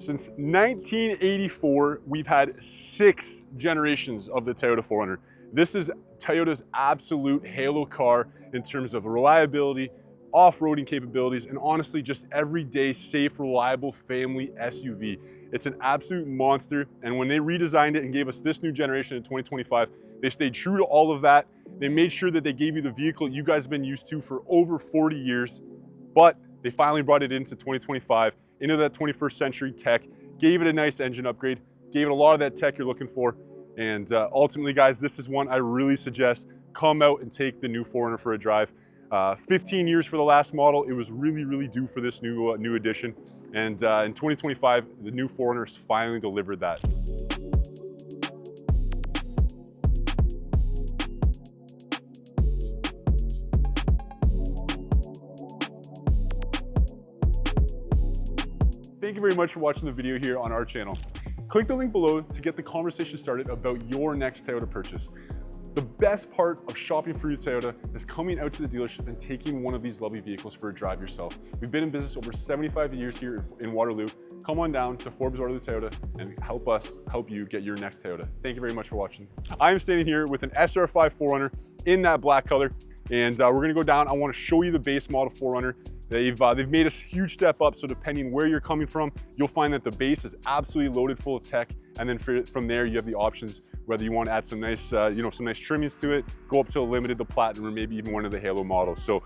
Since 1984, we've had 6 generations of the Toyota 4Runner. This is Toyota's absolute halo car in terms of reliability, off-roading capabilities, and honestly, just everyday, safe, reliable family SUV. It's an absolute monster, and when they redesigned it and gave us this new generation in 2025, they stayed true to all of that. They made sure that they gave you the vehicle you guys have been used to for over 40 years, but they finally brought it into 2025, into that 21st century tech, gave it a nice engine upgrade, gave it a lot of that tech you're looking for, and ultimately, guys, this is one I really suggest come out and take the new 4Runner for a drive. 15 years for the last model. It was really due for this new edition, and in 2025, the new 4Runner finally delivered that. Thank you very much for watching the video here on our channel. Click the link below to get the conversation started about your next Toyota purchase. The best part of shopping for your Toyota is coming out to the dealership and taking one of these lovely vehicles for a drive yourself. We've been in business over 75 years here in Waterloo. Come on down to Forbes Waterloo Toyota and help us help you get your next Toyota. Thank you very much for watching. I am standing here with an SR5 4Runner in that black color, and we're gonna go down. I wanna show you the base model 4Runner. They've made a huge step up, so depending where you're coming from, you'll find that the base is absolutely loaded full of tech, and then from there you have the options whether you want to add some nice, some nice trimmings to it, go up to the limited, the platinum, or maybe even one of the halo models. So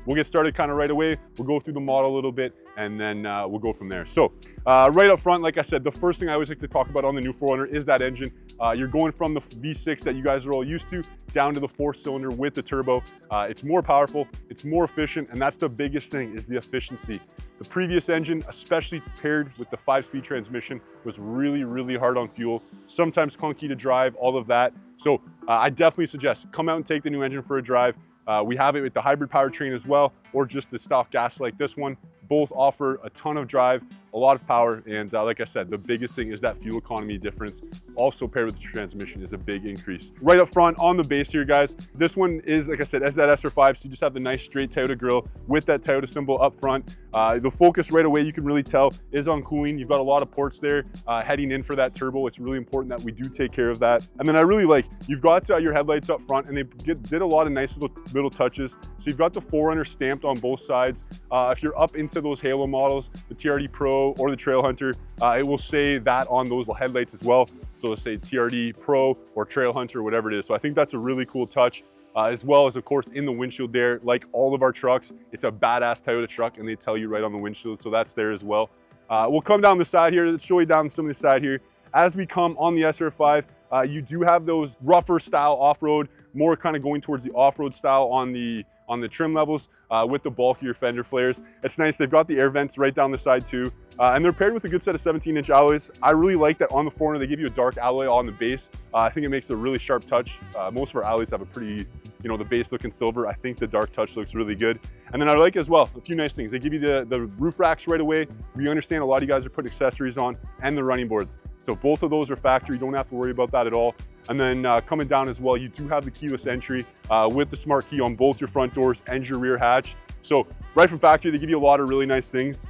we'll get started kind of right away. We'll go through the model a little bit, and then we'll go from there. So right up front, like I said, the first thing I always like to talk about on the new 4Runner is that engine. You're going from the V6 that you guys are all used to down to the 4-cylinder with the turbo. It's more powerful, it's more efficient, and that's the biggest thing, is the efficiency. The previous engine, especially paired with the 5-speed transmission, was really hard on fuel, sometimes clunky to drive, all of that. So I definitely suggest come out and take the new engine for a drive. We have it with the hybrid powertrain as well, or just the stock gas like this one. Both offer a ton of drive, a lot of power, and like I said, the biggest thing is that fuel economy difference. Also paired with the transmission is a big increase. Right up front on the base here, guys, this one is, like I said, as that SR5, so you just have the nice straight Toyota grille with that Toyota symbol up front. The focus right away, you can really tell, is on cooling. You've got a lot of ports there heading in for that turbo. It's really important that we do take care of that. And then I really like, you've got your headlights up front, and they did a lot of nice little touches. So you've got the 4Runner stamped on both sides. If you're up into those halo models, the TRD Pro or the Trail Hunter, it will say that on those headlights as well. So it'll say TRD Pro or Trail Hunter, whatever it is. So I think that's a really cool touch. As well as, of course, in the windshield there, like all of our trucks, it's a badass Toyota truck, and they tell you right on the windshield, so that's there as well. We'll come down the side here. Let's show you down some of the side here. As we come on the SR5, you do have those rougher style off-road, more kind of going towards the off-road style on the trim levels with the bulkier fender flares. It's nice. They've got the air vents right down the side too, and they're paired with a good set of 17-inch alloys. I really like that on the 4Runner. They give you a dark alloy on the base. I think it makes a really sharp touch. Most of our alloys have a pretty, the base looking silver. I think the dark touch looks really good. And then I like as well, a few nice things. They give you the roof racks right away. We understand a lot of you guys are putting accessories on, and the running boards. So both of those are factory. You don't have to worry about that at all. And then coming down as well, you do have the keyless entry with the smart key on both your front doors and your rear hatch. So right from factory, they give you a lot of really nice things.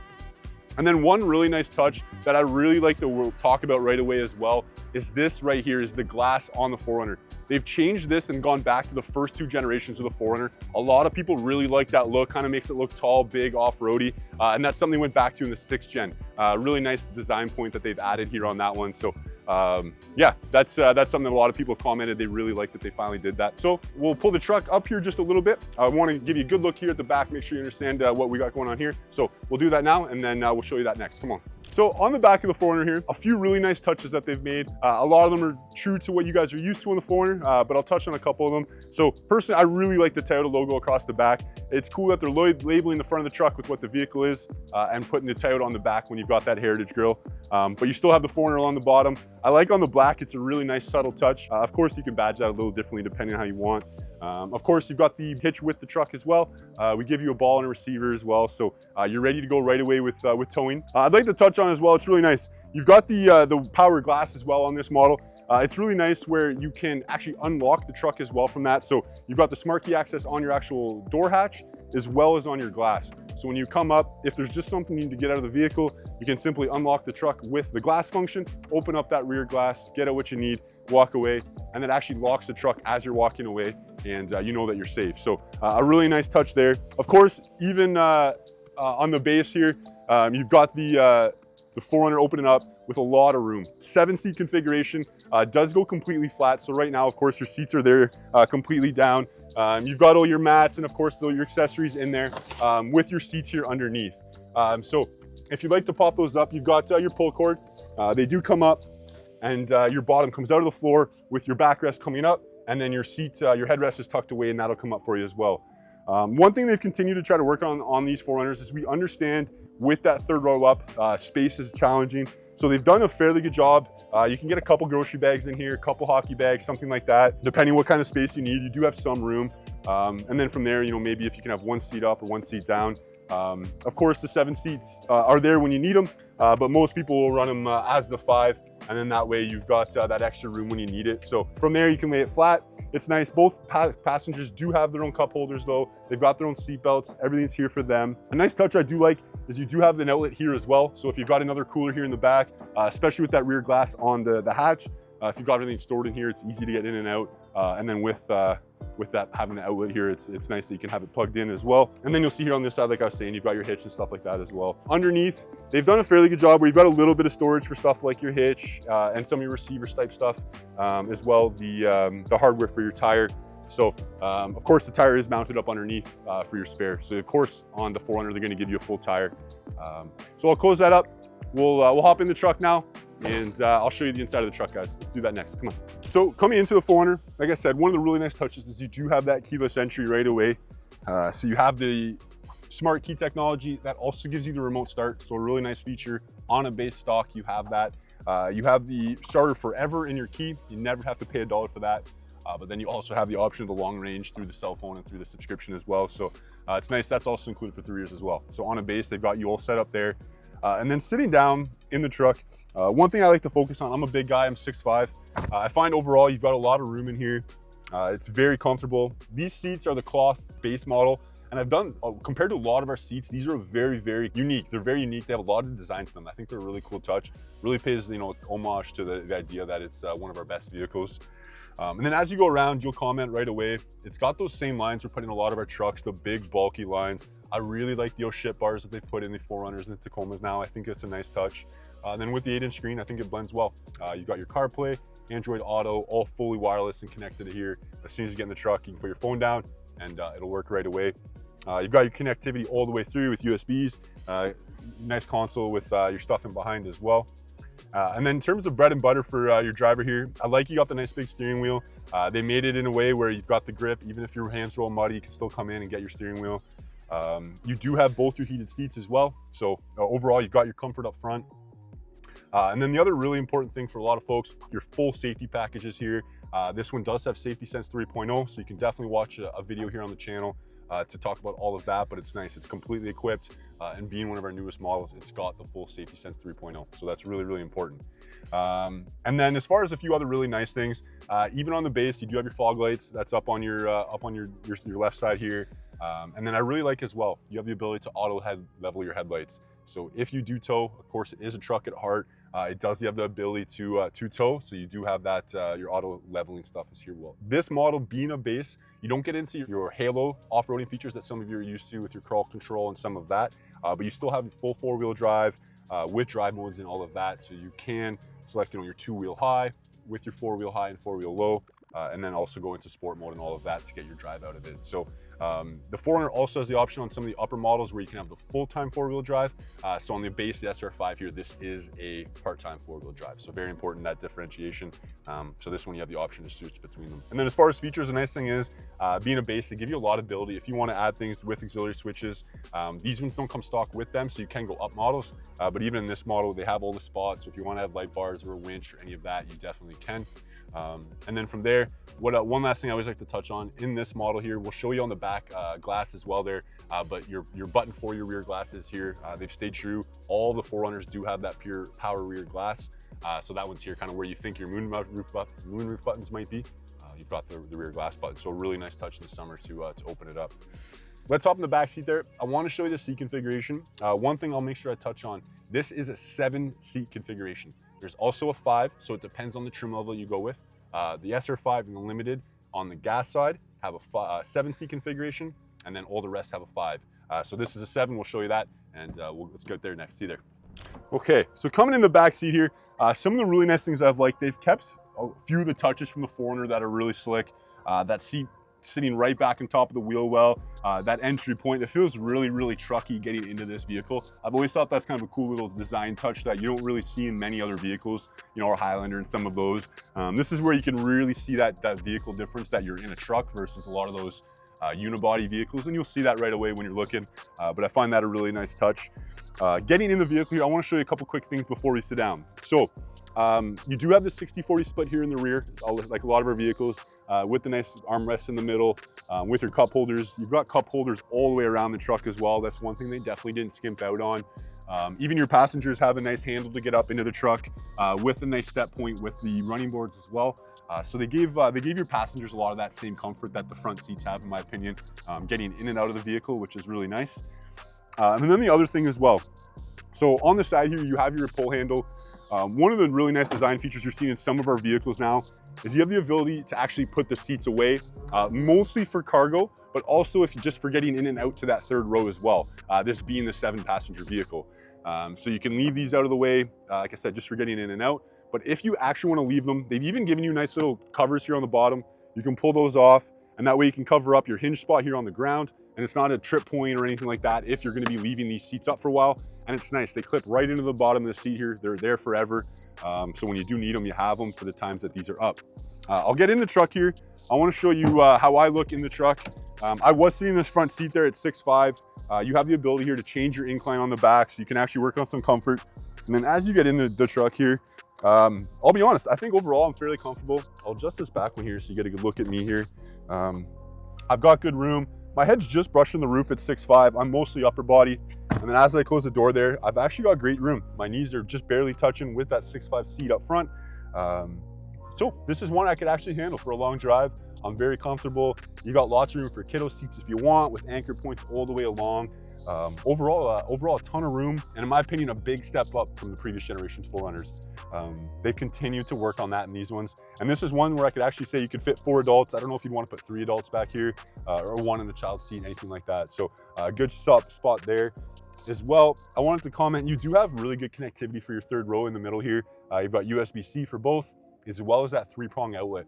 And then one really nice touch that I really like to talk about right away as well is this right here, is the glass on the 4Runner. They've changed this and gone back to the first 2 generations of the 4Runner. A lot of people really like that look, kind of makes it look tall, big, off-roady, and that's something they went back to in the 6th gen. Really nice design point that they've added here on that one. So yeah, that's something that a lot of people have commented. They really like that they finally did that. So we'll pull the truck up here just a little bit. I want to give you a good look here at the back, make sure you understand what we got going on here. So we'll do that now, and then we'll show you that next. Come on. So on the back of the 4Runner here, a few really nice touches that they've made. A lot of them are true to what you guys are used to on the 4Runner, but I'll touch on a couple of them. So personally, I really like the Toyota logo across the back. It's cool that they're labeling the front of the truck with what the vehicle is and putting the Toyota on the back when you've got that Heritage grille. But you still have the 4Runner along the bottom. I like on the black, it's a really nice subtle touch. Of course, you can badge that a little differently depending on how you want. Of course, you've got the hitch with the truck as well. We give you a ball and a receiver as well, so you're ready to go right away with towing. I'd like to touch on as well, it's really nice. You've got the power glass as well on this model. It's really nice where you can actually unlock the truck as well from that. So you've got the smart key access on your actual door hatch, as well as on your glass. So when you come up, if there's just something you need to get out of the vehicle, you can simply unlock the truck with the glass function, open up that rear glass, get out what you need, walk away, and it actually locks the truck as you're walking away, and you know that you're safe. So a really nice touch there. Of course, even on the base here, you've got the 4Runner opening up with a lot of room. 7-seat configuration, does go completely flat. So right now, of course, your seats are there completely down. You've got all your mats and of course your accessories in there with your seats here underneath. So if you'd like to pop those up, you've got your pull cord. They do come up, and your bottom comes out of the floor with your backrest coming up, and then your seat, your headrest is tucked away, and that'll come up for you as well. One thing they've continued to try to work on these 4Runners is we understand with that third row up, space is challenging. So they've done a fairly good job. You can get a couple grocery bags in here, a couple hockey bags, something like that. Depending what kind of space you need, you do have some room. And then from there, you know, maybe if you can have one seat up or one seat down. Of course, the 7 seats are there when you need them, but most people will run them as the 5, and then that way you've got that extra room when you need it. So from there, you can lay it flat. It's nice. Both passengers do have their own cup holders though. They've got their own seat belts. Everything's here for them. A nice touch I do like is you do have an outlet here as well. So if you've got another cooler here in the back, especially with that rear glass on the hatch, if you've got everything stored in here, it's easy to get in and out. And then with that having an outlet here, it's nice that you can have it plugged in as well. And then you'll see here on this side, like I was saying, you've got your hitch and stuff like that as well. Underneath, they've done a fairly good job where you've got a little bit of storage for stuff like your hitch and some of your receivers type stuff, as well the hardware for your tire. So of course the tire is mounted up underneath for your spare. So of course on the 4Runner, they're gonna give you a full tire. So I'll close that up. We'll hop in the truck now, and I'll show you the inside of the truck, guys. Let's do that next, come on. So coming into the 4Runner, like I said, one of the really nice touches is you do have that keyless entry right away. So you have the smart key technology that also gives you the remote start. So a really nice feature on a base stock, you have that. You have the starter forever in your key. You never have to pay $1 for that. But then you also have the option of the long range through the cell phone and through the subscription as well. So it's nice, that's also included for 3 years as well. So on a base, they've got you all set up there. And then sitting down in the truck, one thing I like to focus on, I'm a big guy, I'm 6'5". I find overall you've got a lot of room in here. It's very comfortable. These seats are the cloth base model, and I've done, compared to a lot of our seats, these are very, very unique. They're very unique. They have a lot of design to them. I think they're a really cool touch. Really pays, you know, homage to the idea that it's one of our best vehicles. And then as you go around, you'll comment right away. It's got those same lines we're putting in a lot of our trucks, the big bulky lines. I really like the ship bars that they've put in the 4Runners and the Tacomas now. I think it's a nice touch. And then with the 8-inch screen, I think it blends well. You've got your CarPlay, Android Auto, all fully wireless and connected here. As soon as you get in the truck, you can put your phone down and it'll work right away. You've got your connectivity all the way through with USBs. Nice console with your stuff in behind as well. And then in terms of bread and butter for your driver here, I like you got the nice big steering wheel. They made it in a way where you've got the grip. Even if your hands roll muddy, you can still come in and get your steering wheel. You do have both your heated seats as well. So overall, you've got your comfort up front. And then the other really important thing for a lot of folks, your full safety packages here. This one does have Safety Sense 3.0, so you can definitely watch a video here on the channel to talk about all of that, but it's nice. It's completely equipped, and being one of our newest models, it's got the full Safety Sense 3.0, so that's really, really important. And then as far as a few other really nice things, even on the base, you do have your fog lights. That's up on your left side here. And then I really like as well, you have the ability to auto level your headlights. So if you do tow, of course, it is a truck at heart. It does have the ability to tow, so you do have that, your auto leveling stuff is here. Well, this model being a base, you don't get into your halo off-roading features that some of you are used to with your crawl control and some of that, but you still have full 4-wheel drive with drive modes and all of that. So you can select, you know, your 2-wheel high with your 4-wheel high and 4-wheel low, and then also go into sport mode and all of that to get your drive out of it. So the 4Runner also has the option on some of the upper models where you can have the full-time 4-wheel drive. So on the base, the SR5 here, this is a part-time 4-wheel drive. So very important, that differentiation. So this one, you have the option to switch between them. And then as far as features, the nice thing is, being a base, they give you a lot of ability. If you want to add things with auxiliary switches, these ones don't come stock with them, so you can go up models. But even in this model, they have all the spots. So if you want to have light bars or a winch or any of that, you definitely can. And then from there, one last thing I always like to touch on in this model here, we'll show you on the back glass as well there, but your button for your rear glass is here. They've stayed true. All the 4Runners do have that pure power rear glass. So that one's here kind of where you think your moonroof buttons might be. You've got the rear glass button. So a really nice touch in the summer to open it up. let's hop in the back seat there. I want to show you the seat configuration. One thing I'll make sure I touch on, this is a 7-seat configuration. There's also a 5, so it depends on the trim level you go with. The SR5 and the Limited on the gas side have a 7-seat configuration, and then all the rest have a 5. So this is a 7, we'll show you that, and let's go there next. See you there. Okay, so coming in the back seat here, some of the really nice things I've liked, they've kept a few of the touches from the 4Runner that are really slick. That seat sitting right back on top of the wheel well, that entry point, it feels really, really trucky getting into this vehicle. I've always thought that's kind of a cool little design touch that you don't really see in many other vehicles, you know, our Highlander and some of those. This is where you can really see that vehicle difference, that you're in a truck versus a lot of those unibody vehicles, and you'll see that right away when you're looking, but I find that a really nice touch. Getting in the vehicle here, I want to show you a couple quick things before we sit down. So you do have the 60/40 split here in the rear, like a lot of our vehicles, with the nice armrests in the middle, with your cup holders. You've got cup holders all the way around the truck as well. That's one thing they definitely didn't skimp out on. Even your passengers have a nice handle to get up into the truck, with a nice step point with the running boards as well. So they gave your passengers a lot of that same comfort that the front seats have, in my opinion, getting in and out of the vehicle, which is really nice. And then the other thing as well, so on the side here, you have your pull handle. One of the really nice design features you're seeing in some of our vehicles now is you have the ability to actually put the seats away, mostly for cargo, but also if you're just for getting in and out to that 3rd row as well, this being the 7-passenger vehicle. So you can leave these out of the way, like I said, just for getting in and out. But if you actually want to leave them, they've even given you nice little covers here on the bottom. You can pull those off, and that way you can cover up your hinge spot here on the ground, and it's not a trip point or anything like that if you're going to be leaving these seats up for a while. And it's nice, they clip right into the bottom of the seat here. They're there forever. So when you do need them, you have them for the times that these are up. I'll get in the truck here. I want to show you how I look in the truck. I was sitting in this front seat there at 6'5". You have the ability here to change your incline on the back, so you can actually work on some comfort. And then as you get in the truck here, I'll be honest, I think overall I'm fairly comfortable. I'll adjust this back one here so you get a good look at me here. I've got good room. My head's just brushing the roof at 6'5". I'm mostly upper body. And then as I close the door there, I've actually got great room. My knees are just barely touching with that 6'5" seat up front. So this is one I could actually handle for a long drive. I'm very comfortable. You got lots of room for kiddo seats if you want, with anchor points all the way along. Overall a ton of room, and in my opinion, a big step up from the previous generation's 4Runners. They've continued to work on that in these ones. And this is one where I could actually say you could fit 4 adults. I don't know if you'd want to put 3 adults back here, or 1 in the child seat, anything like that. So a good spot there. As well, I wanted to comment, you do have really good connectivity for your 3rd row in the middle here. You've got USB-C for both, as well as that 3-prong outlet.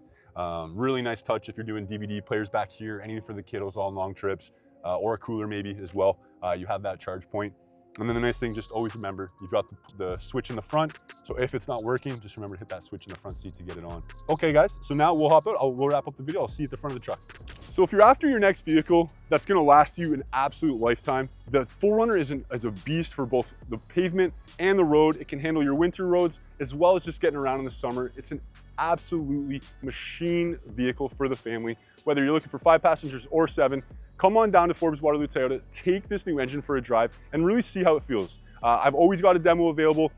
Really nice touch if you're doing DVD players back here, anything for the kiddos on long trips, or a cooler maybe as well. You have that charge point. And then the nice thing, just always remember, you've got the switch in the front. So if it's not working, just remember to hit that switch in the front seat to get it on. Okay guys, so now we'll hop out. We'll wrap up the video. I'll see you at the front of the truck. So if you're after your next vehicle that's gonna last you an absolute lifetime, the 4Runner is a beast for both the pavement and the road. It can handle your winter roads as well as just getting around in the summer. It's an absolutely machine vehicle for the family. Whether you're looking for 5 passengers or 7, come on down to Forbes Waterloo Toyota, take this new engine for a drive, and really see how it feels. I've always got a demo available.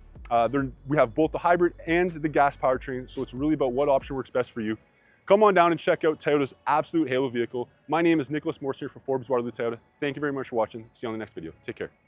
We have both the hybrid and the gas powertrain, so it's really about what option works best for you. Come on down and check out Toyota's absolute halo vehicle. My name is Nicholas Morse here for Forbes Waterloo Toyota. Thank you very much for watching. See you on the next video. Take care.